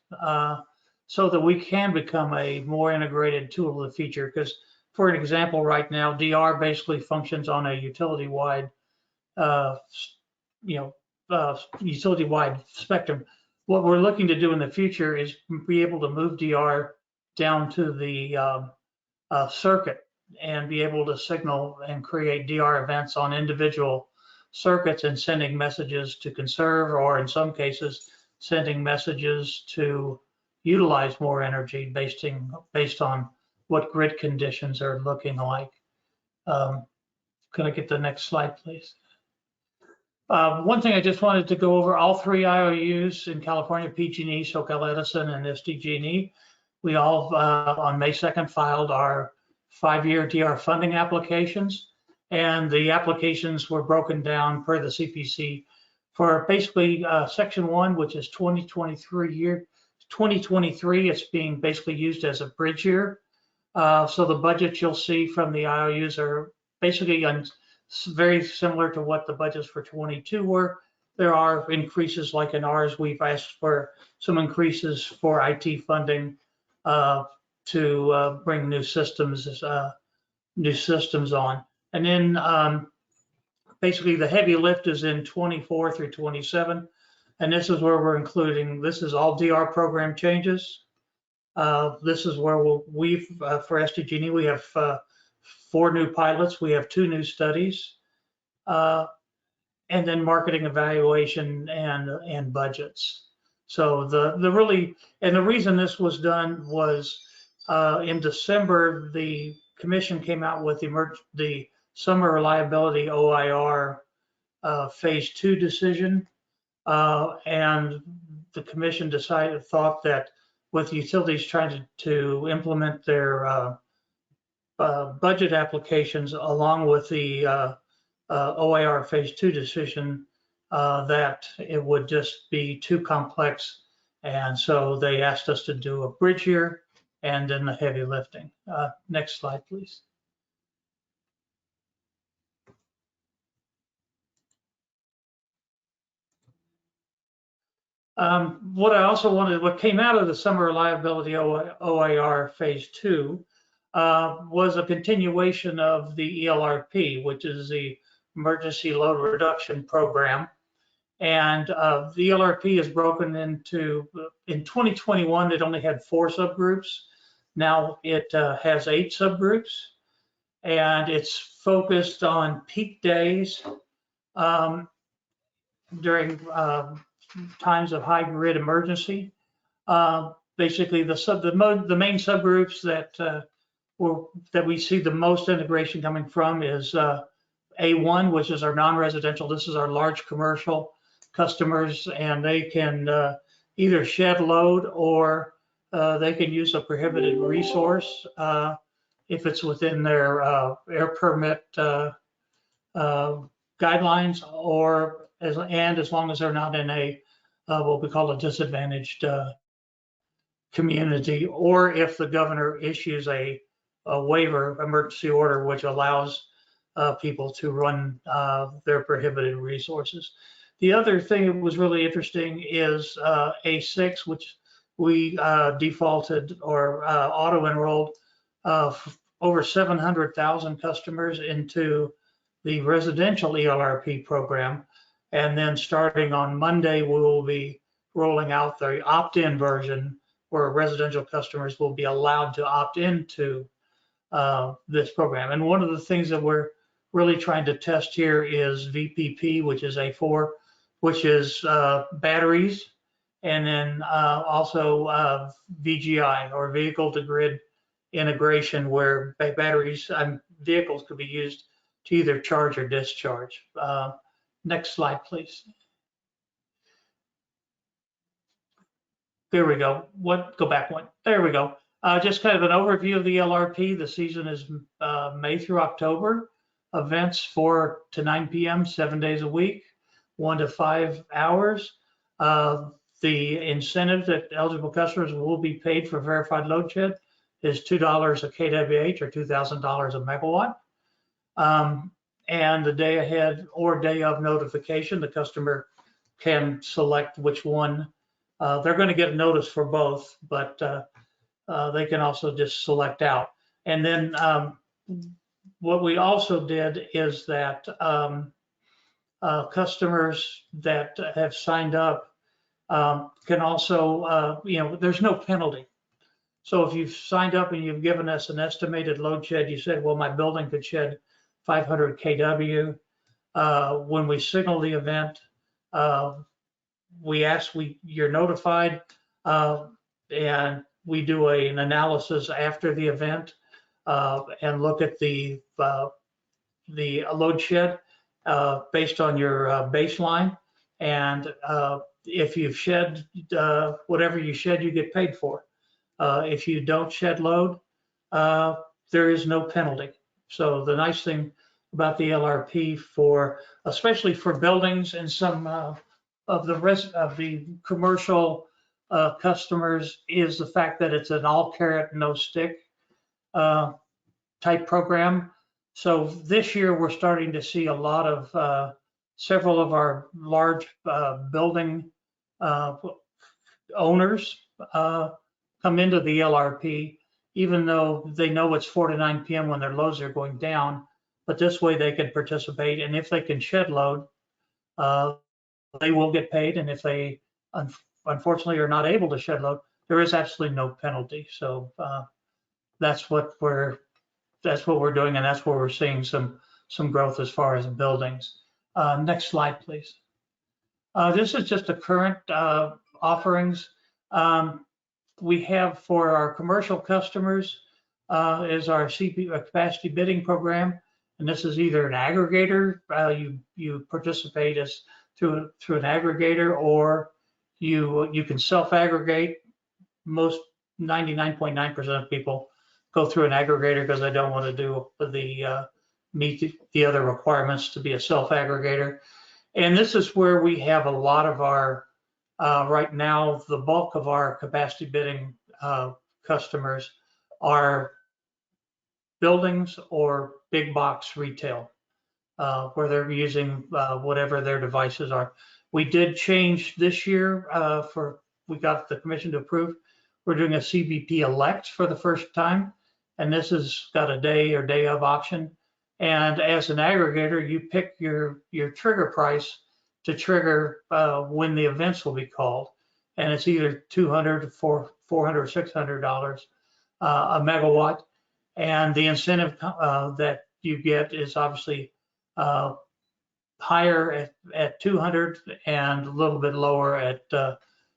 so that we can become a more integrated tool of the future. Because, for an example, right now, DR basically functions on a utility-wide, utility-wide spectrum. What we're looking to do in the future is be able to move DR down to the circuit and be able to signal and create DR events on individual circuits and sending messages to conserve, or in some cases, sending messages to utilize more energy based on what grid conditions are looking like. Can I get the next slide, please? One thing I just wanted to go over, all three IOUs in California, PG&E, SoCal Edison, and SDG&E, we all on May 2nd filed our 5-year DR funding applications, and the applications were broken down per the CPC for basically section 1, which is 2023, it's being basically used as a bridge year. So the budgets you'll see from the IOUs are basically very similar to what the budgets for 22 were. There are increases, like in ours, we've asked for some increases for IT funding to bring new systems on. And then basically the heavy lift is in 24 through 27. And this is where we're including, this is all DR program changes. This is where for SDG&E, we have 4 new pilots, we have 2 new studies, and then marketing evaluation and budgets. So the reason this was done was in December, the commission came out with the summer reliability OIR phase 2 decision, and the commission thought that with utilities trying to implement their budget applications along with the OIR phase 2 decision, that it would just be too complex. And so they asked us to do a bridge year and then the heavy lifting. Next slide, please. What came out of the summer reliability OIR phase 2 was a continuation of the ELRP, which is the Emergency Load Reduction Program. And the ELRP is broken into, in 2021, it only had 4 subgroups. Now it has 8 subgroups, and it's focused on peak days during times of high grid emergency. Basically, the main subgroups that we see the most integration coming from is A1, which is our non-residential. This is our large commercial customers, and they can either shed load or they can use a prohibited resource if it's within their air permit guidelines, or as long as they're not in a what we call a disadvantaged community, or if the governor issues a waiver emergency order which allows people to run their prohibited resources. The other thing that was really interesting is A6, which we defaulted or auto-enrolled over 700,000 customers into the residential ELRP program. And then starting on Monday, we will be rolling out the opt-in version where residential customers will be allowed to opt into this program. And one of the things that we're really trying to test here is VPP, which is A4, which is batteries, and then also VGI, or vehicle to grid integration where batteries and vehicles could be used to either charge or discharge. Next slide, please. There we go. Go back one. There we go. Just kind of an overview of the LRP. The season is May through October. Events 4 to 9 p.m., 7 days a week, 1 to 5 hours. The incentive that eligible customers will be paid for verified load shed is $2 a kWh or $2,000 a megawatt. And the day ahead or day of notification, the customer can select which one. They're going to get a notice for both, but they can also just select out. And then what we also did is that customers that have signed up can also, there's no penalty. So if you've signed up and you've given us an estimated load shed, you said, well, my building could shed 500 kW. When we signal the event, you're notified, and we do an analysis after the event and look at the load shed based on your baseline. And if you've shed whatever you shed, you get paid for. If you don't shed load, there is no penalty. So the nice thing about the LRP especially for buildings and some of the rest of the commercial customers is the fact that it's an all carrot, no stick type program. So this year we're starting to see a lot of several of our large building owners come into the LRP, even though they know it's 4 to 9 p.m. when their loads are going down. But this way they can participate, and if they can shed load, they will get paid. And if they unfortunately are not able to shed load, there is absolutely no penalty. So that's what we're doing, and that's where we're seeing some growth as far as buildings. Next slide, please. This is just the current offerings. We have for our commercial customers is our capacity bidding program, and this is either an aggregator. You participate as through an aggregator, or you can self-aggregate. Most 99.9% of people go through an aggregator because they don't want to do meet the other requirements to be a self-aggregator. And this is where we have a lot of our right now, the bulk of our capacity bidding customers are buildings or big box retail, where they're using whatever their devices are. We did change this year we got the commission to approve. We're doing a CBP elect for the first time, and this has got a day or day of option. And as an aggregator, you pick your trigger price to trigger when the events will be called, and it's either $200, $400, $600 a megawatt. And the incentive that you get is obviously higher at 200 and a little bit lower at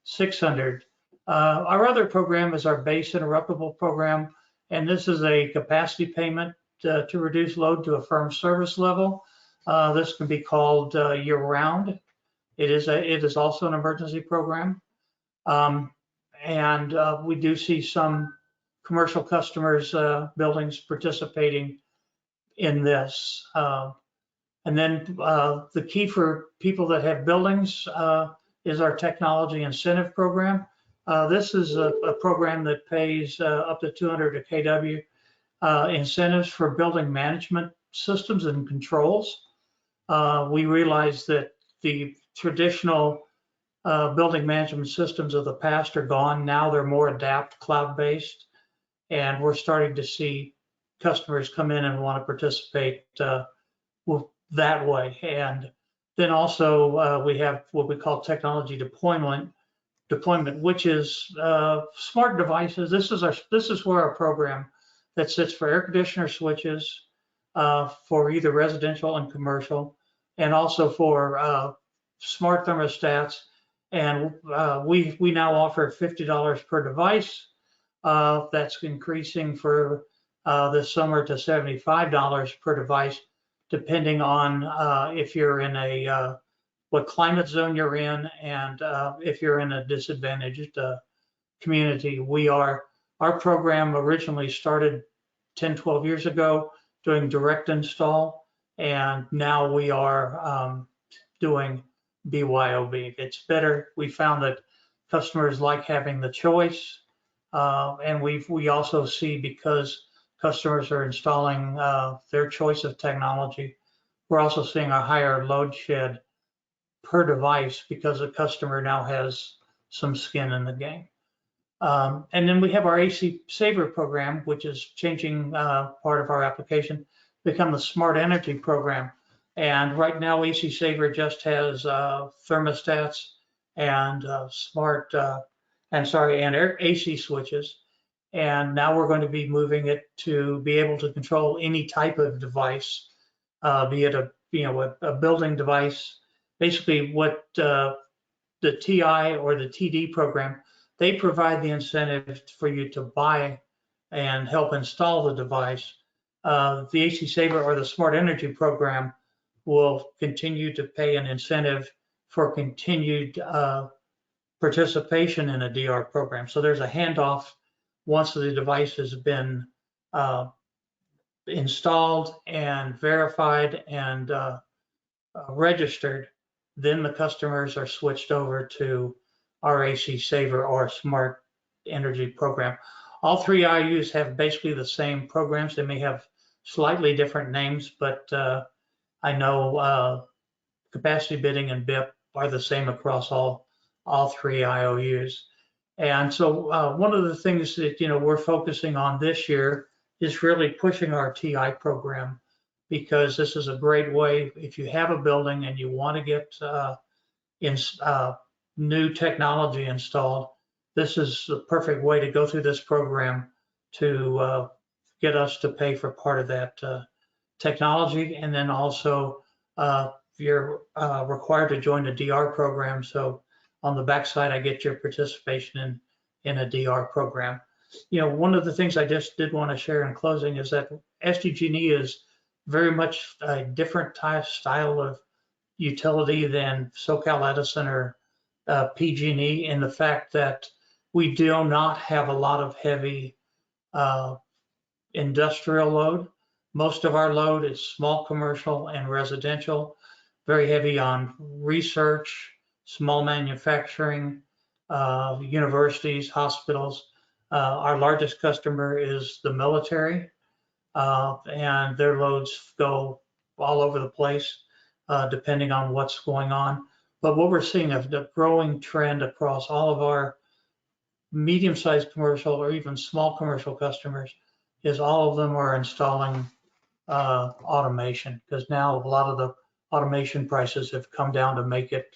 600. Our other program is our base interruptible program, and this is a capacity payment to reduce load to a firm service level. This can be called year-round. It is also an emergency program, and we do see some commercial customers, buildings participating in this. And then the key for people that have buildings is our technology incentive program. This is a program that pays up to 200 a kW incentives for building management systems and controls. We realize that the traditional building management systems of the past are gone. Now they're more adapt, cloud-based, and we're starting to see customers come in and want to participate that way. And then also we have what we call technology deployment, which is smart devices. This is where our program that sits for air conditioner switches for either residential and commercial, and also for smart thermostats. And we now offer $50 per device. That's increasing for this summer to $75 per device, depending on if you're in a what climate zone you're in, and if you're in a disadvantaged community. Our program originally started 10, 12 years ago doing direct install, and now we are doing BYOB. It's better. We found that customers like having the choice, and we also see, because customers are installing their choice of technology, we're also seeing a higher load shed per device because the customer now has some skin in the game. And then we have our AC Saver program, which is changing part of our application, become the Smart Energy program. And right now, AC Saver just has thermostats and AC switches. And now we're going to be moving it to be able to control any type of device, be it a building device. Basically, what the TI or the TD program, they provide the incentive for you to buy and help install the device. The AC Saver or the Smart Energy program will continue to pay an incentive for continued participation in a DR program. So there's a handoff once the device has been installed and verified and registered. Then the customers are switched over to our AC Saver or Smart Energy program. All three IUs have basically the same programs. They may have slightly different names, but I know capacity bidding and BIP are the same across all three IOUs. And so one of the things that we're focusing on this year is really pushing our TI program, because this is a great way, if you have a building and you want to get new technology installed, this is the perfect way to go through this program to get us to pay for part of that technology. And then also you're required to join a DR program. So on the backside, I get your participation in a DR program. One of the things I just did want to share in closing is that SDG&E is very much a different style of utility than SoCal Edison or PG&E, in the fact that we do not have a lot of heavy industrial load. Most of our load is small commercial and residential, very heavy on research, small manufacturing, universities, hospitals. Our largest customer is the military, and their loads go all over the place, depending on what's going on. But what we're seeing is the growing trend across all of our medium-sized commercial or even small commercial customers is all of them are installing automation, because now a lot of the automation prices have come down to make it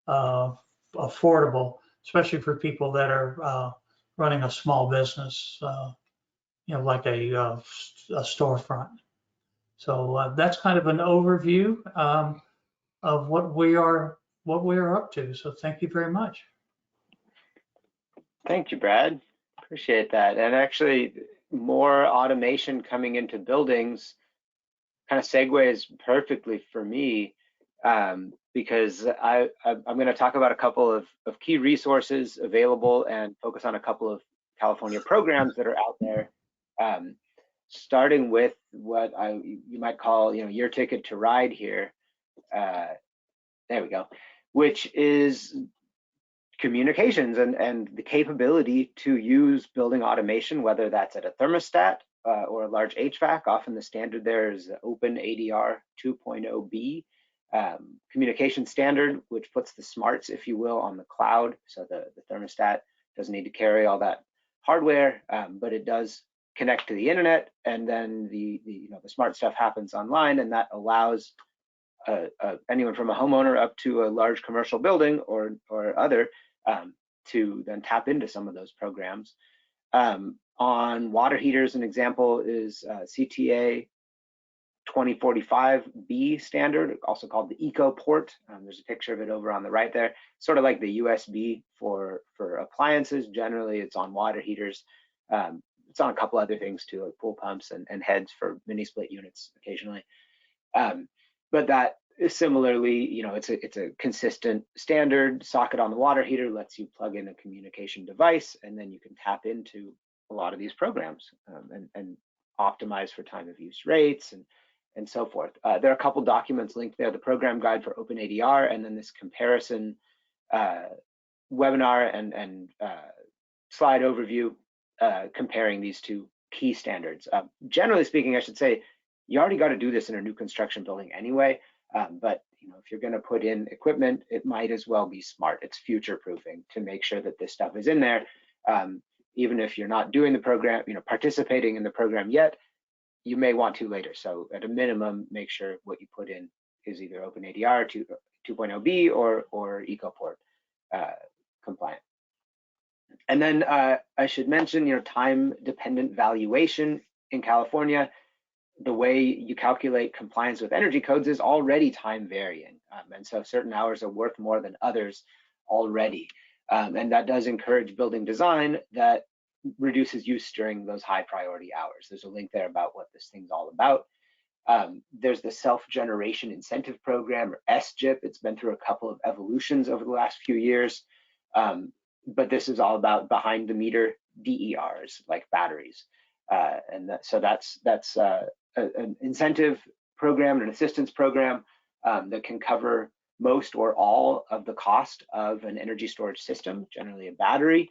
affordable, especially for people that are running a small business, like a storefront. So that's kind of an overview of what we are up to. So thank you very much. Thank you, Brad. Appreciate that. And actually, more automation coming into buildings kind of segues perfectly for me, because I'm going to talk about a couple of key resources available and focus on a couple of California programs that are out there, starting with what you might call your ticket to ride here. There we go, which is communications and the capability to use building automation, whether that's at a thermostat or a large HVAC. Often the standard there is Open ADR 2.0b communication standard, which puts the smarts, if you will, on the cloud. So the thermostat doesn't need to carry all that hardware, but it does connect to the internet, and then the smart stuff happens online, and that allows anyone from a homeowner up to a large commercial building or other to then tap into some of those programs. On water heaters, an example is CTA 2045B standard, also called the Eco Port. There's a picture of it over on the right there, sort of like the USB for appliances. Generally, it's on water heaters. It's on a couple other things too, like pool pumps and heads for mini split units occasionally. But that is similarly, it's a consistent standard socket on the water heater, lets you plug in a communication device, and then you can tap into a lot of these programs and optimize for time of use rates and so forth. There are a couple documents linked there, the program guide for OpenADR, and then this comparison webinar and slide overview comparing these two key standards. Generally speaking, I should say, you already got to do this in a new construction building anyway, but if you're going to put in equipment, it might as well be smart. It's future proofing to make sure that this stuff is in there. Even if you're not doing the program, participating in the program yet, you may want to later. So at a minimum, make sure what you put in is either OpenADR 2.0b or EcoPort compliant. And then I should mention, time-dependent valuation in California. The way you calculate compliance with energy codes is already time varying. And so certain hours are worth more than others already. And that does encourage building design that reduces use during those high priority hours. There's a link there about what this thing's all about. There's the self-generation incentive program, or SGIP. It's been through a couple of evolutions over the last few years. But this is all about behind the meter DERs, like batteries. So that's an incentive program, an assistance program that can cover most or all of the cost of an energy storage system, generally a battery,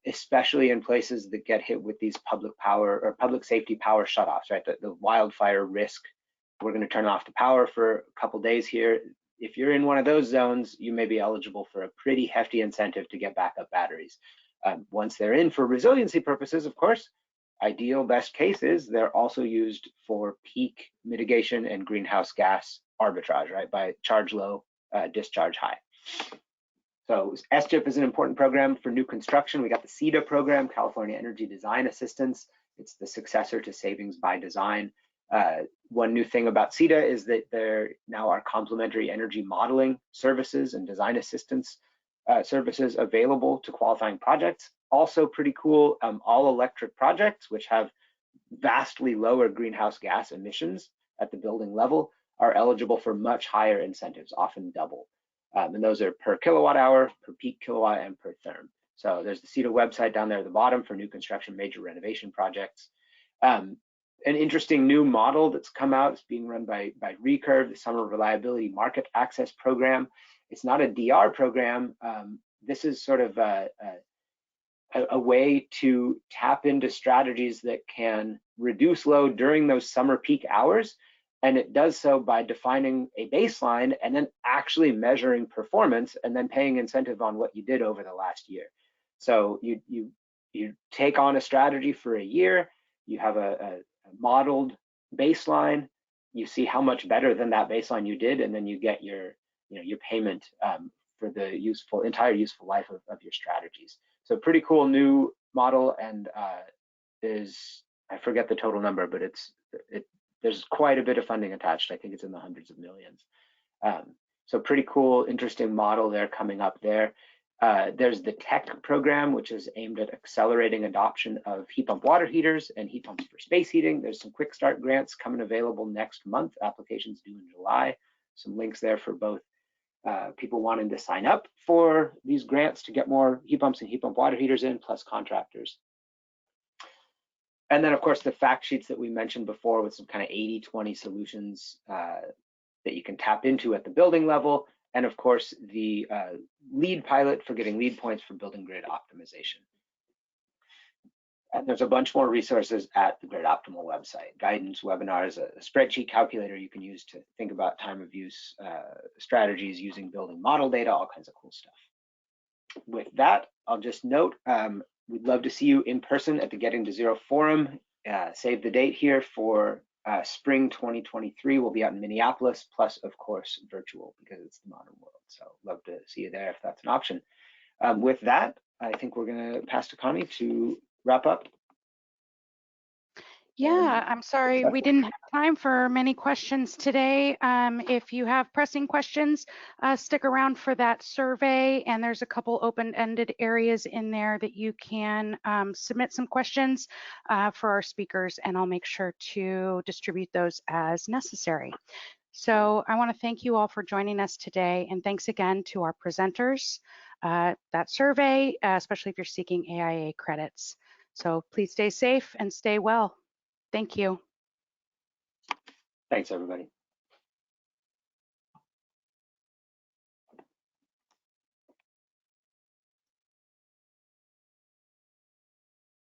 especially in places that get hit with these public power or public safety power shutoffs, right? The wildfire risk, we're going to turn off the power for a couple days here. If you're in one of those zones, you may be eligible for a pretty hefty incentive to get backup batteries. Once they're in for resiliency purposes, of course, ideal best case is they're also used for peak mitigation and greenhouse gas arbitrage, right? By charge low, discharge high. So SGIP is an important program for new construction. We got the CEDA program, California Energy Design Assistance. It's the successor to Savings by Design. One new thing about CEDA is that there now are complementary energy modeling services and design assistance services available to qualifying projects. Also pretty cool, all electric projects, which have vastly lower greenhouse gas emissions at the building level, are eligible for much higher incentives, often double. And those are per kilowatt hour, per peak kilowatt, and per therm. So there's the CEDA website down there at the bottom for new construction, major renovation projects. An interesting new model that's come out is being run by Recurve, the Summer Reliability Market Access Program. It's not a DR program. This is sort of a way to tap into strategies that can reduce load during those summer peak hours. And it does so by defining a baseline and then actually measuring performance and then paying incentive on what you did over the last year. So you take on a strategy for a year, you have a modeled baseline, you see how much better than that baseline you did, and then you get your payment for the entire useful life of your strategies. So pretty cool new model, and I forget the total number, but there's quite a bit of funding attached. I think it's in the hundreds of millions. So pretty cool, interesting model there coming up there. There's the TECH program, which is aimed at accelerating adoption of heat pump water heaters and heat pumps for space heating. There's some quick start grants coming available next month. Applications due in July. Some links there for both people wanting to sign up for these grants to get more heat pumps and heat pump water heaters in, plus contractors. And then, of course, the fact sheets that we mentioned before with some kind of 80-20 solutions that you can tap into at the building level. And of course, the LEED pilot for getting LEED points for building grid optimization. And there's a bunch more resources at the Grid Optimal website. Guidance, webinars, a spreadsheet calculator you can use to think about time of use strategies using building model data, all kinds of cool stuff. With that, I'll just note, we'd love to see you in person at the Getting to Zero Forum. Save the date here for spring 2023. We'll be out in Minneapolis, plus, of course, virtual because it's the modern world. So love to see you there if that's an option. With that, I think we're going to pass to Connie to wrap up. Yeah, I'm sorry we didn't have time for many questions today. If you have pressing questions, stick around for that survey, and there's a couple open-ended areas in there that you can submit some questions for our speakers, and I'll make sure to distribute those as necessary. So I want to thank you all for joining us today, and thanks again to our presenters. That survey, especially if you're seeking AIA credits. So please stay safe and stay well. Thank you. Thanks, everybody.